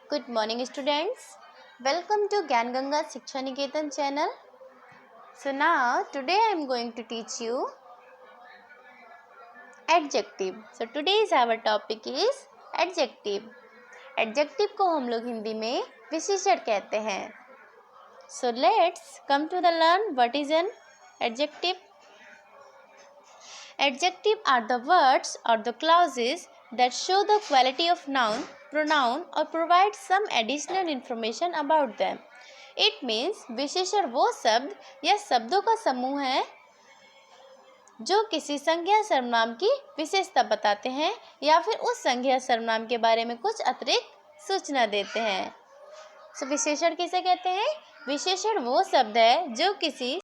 Good morning students. Welcome to Gyan Ganga Shiksha Niketan channel. So now today I am going to teach you adjective. So today's our topic is adjective. Adjective को हम लोग हिंदी में विशेषण कहते हैं. So let's come to the learn what is an adjective. Adjective are the words or the clauses that show the quality of noun, pronoun or provide some additional information about them. It means विशेषण वो शब्द या शब्दों का समूह है जो किसी संज्ञा सर्वनाम की विशेषता बताते हैं या फिर उस संज्ञा सर्वनाम के बारे में कुछ अतिरिक्त सूचना देते हैं. So, विशेषण किसे कहते हैं? विशेषण वो शब्द है जो किसी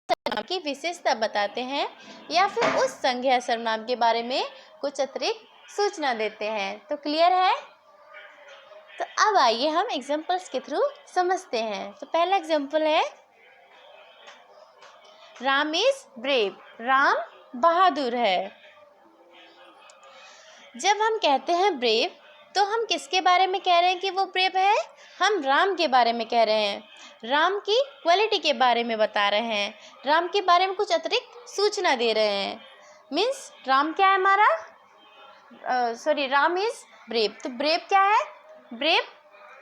सर्वनाम की विशेषता बताते हैं या फिर उस संज्ञा सर्वनाम के बारे में कुछ अतिरिक्त सूचना देते हैं. तो क्लियर है? तो अब आइए हम एग्जांपल्स के थ्रू समझते हैं. तो पहला एग्जांपल है राम इज ब्रेव. राम बहादुर है. जब हम कहते हैं ब्रेव तो हम किसके बारे में कह रहे हैं कि वो ब्रेव है? हम राम के बारे में कह रहे हैं. राम की क्वालिटी के बारे में बता रहे हैं. राम के बारे में कुछ अतिरिक्त सूचना दे रहे हैं. मीन्स राम क्या है हमारा? Ram is brave. तो ब्रेव क्या है? ब्रेव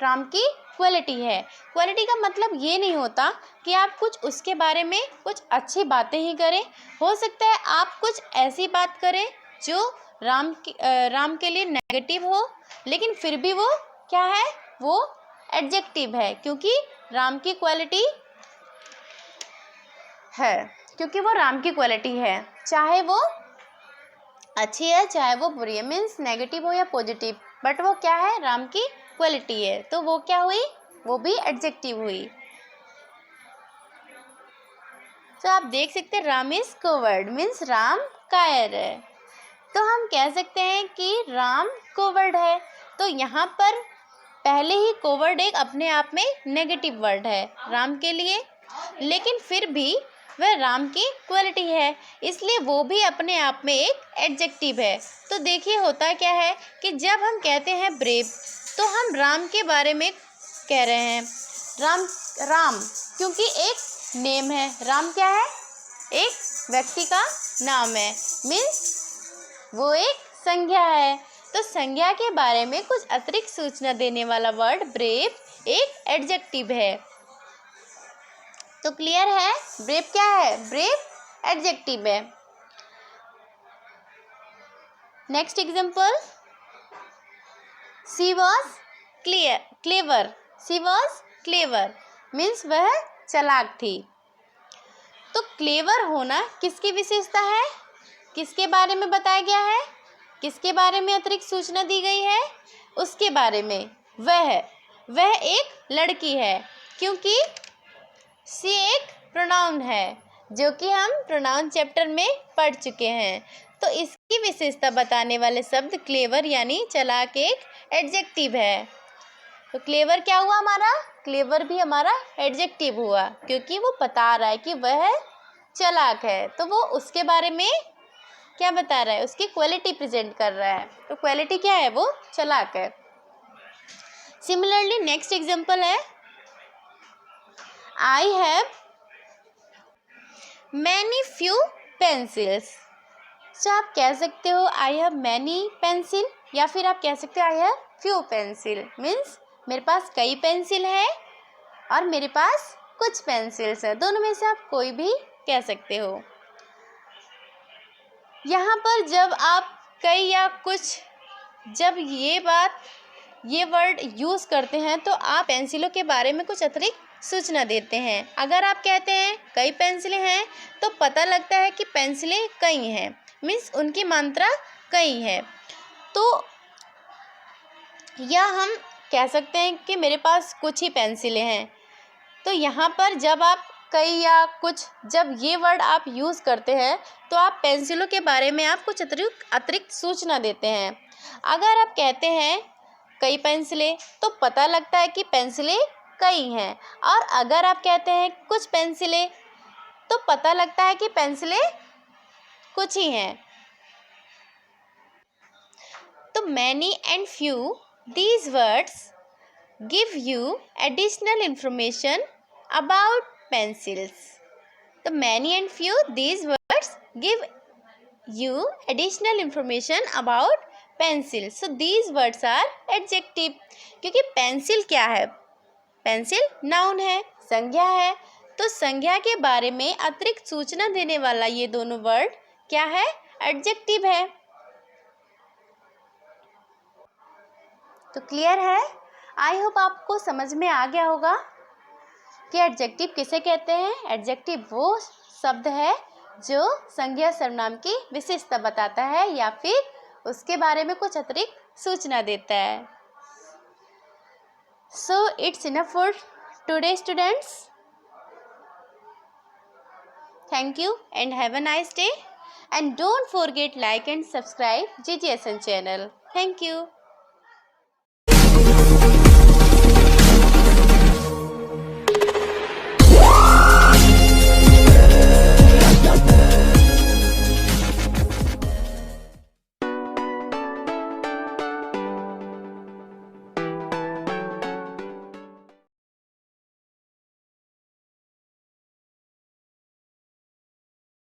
राम की क्वालिटी है. क्वालिटी का मतलब ये नहीं होता कि आप कुछ उसके बारे में कुछ अच्छी बातें ही करें. हो सकता है आप कुछ ऐसी बात करें जो राम के लिए नेगेटिव हो, लेकिन फिर भी वो क्या है? वो एडजेक्टिव है क्योंकि राम की क्वालिटी है, क्योंकि वो राम की क्वालिटी है. चाहे वो अच्छी है चाहे वो बुरी है, मीन्स नेगेटिव हो या पॉजिटिव, बट वो क्या है? राम की क्वालिटी है. तो वो क्या हुई? वो भी एडजेक्टिव हुई. तो आप देख सकते हैं Ram is coward, means Ram कायर है. तो हम कह सकते हैं कि राम कोवर्ड है. तो यहाँ पर पहले ही कोवर्ड एक अपने आप में नेगेटिव वर्ड है राम के लिए, लेकिन फिर भी वह राम की क्वालिटी है, इसलिए वो भी अपने आप में एक एडजेक्टिव है. तो देखिए होता क्या है कि जब हम कहते हैं ब्रेव तो हम राम के बारे में कह रहे हैं. राम क्योंकि एक नेम है. राम क्या है? एक व्यक्ति का नाम है. मीन्स वो एक संज्ञा है. तो संज्ञा के बारे में कुछ अतिरिक्त सूचना देने वाला वर्ड ब्रेव एक एडजेक्टिव है. तो क्लियर है? ब्रेव क्या है? ब्रेव एडजेक्टिव है. Next example, she was clever. She was clever means वह चालाक थी. तो क्लेवर होना किसकी विशेषता है? किसके बारे में बताया गया है? किसके बारे में अतिरिक्त सूचना दी गई है? उसके बारे में. वह एक लड़की है क्योंकि सी एक प्रोनाउन है जो कि हम प्रोनाउन चैप्टर में पढ़ चुके हैं. तो इसकी विशेषता बताने वाले शब्द क्लेवर यानी चालाक एक एडजेक्टिव है. तो क्लेवर क्या हुआ हमारा? क्लेवर भी हमारा एडजेक्टिव हुआ क्योंकि वो बता रहा है कि वह चालाक है. तो वो उसके बारे में क्या बता रहा है? उसकी क्वालिटी प्रेजेंट कर रहा है. तो क्वालिटी क्या है? वो चालाक है. सिमिलरली नेक्स्ट एग्जांपल है I have many few pencils. तो आप कह सकते हो आई हैव मैनी पेंसिल या फिर आप कह सकते हो I have few pencil. Means मेरे पास कई पेंसिल है और मेरे पास कुछ पेंसिल्स है. दोनों में से आप कोई भी कह सकते हो. यहाँ पर जब आप कई या कुछ जब ये वर्ड यूज़ करते हैं तो आप पेंसिलों के बारे में कुछ अतिरिक्त सूचना देते हैं. अगर आप कहते हैं कई पेंसिलें हैं तो पता लगता है कि पेंसिलें कई हैं, मीन्स उनकी मात्रा कई है. तो या हम कह सकते हैं कि मेरे पास कुछ ही पेंसिलें हैं. तो यहाँ पर जब आप कई या कुछ जब ये वर्ड आप यूज़ करते हैं तो आप पेंसिलों के बारे में आप कुछ अतिरिक्त सूचना देते हैं. अगर आप कहते हैं कई पेंसिलें तो पता लगता है कि पेंसिलें कई हैं, और अगर आप कहते हैं कुछ पेंसिलें तो पता लगता है कि पेंसिलें कुछ ही हैं. तो many and few, these words give you additional information about pencils. तो many and few, these words give you additional information about pencil. So these words are adjective. क्योंकि पेंसिल क्या है? पेंसिल नाउन है, संज्ञा है, तो संज्ञा के बारे में अतिरिक्त सूचना देने वाला ये दोनों वर्ड क्या है? एडजेक्टिव है। तो क्लियर है? आई होप आपको समझ में आ गया होगा कि एडजेक्टिव किसे कहते हैं। एडजेक्टिव वो शब्द है जो संज्ञा सर्वनाम की विशेषता बताता है या फिर उसके बारे में कुछ अतिरिक्त सूचना देता है। So it's enough for today students. Thank you and have a nice day, and don't forget like and subscribe GGSN channel. Thank you.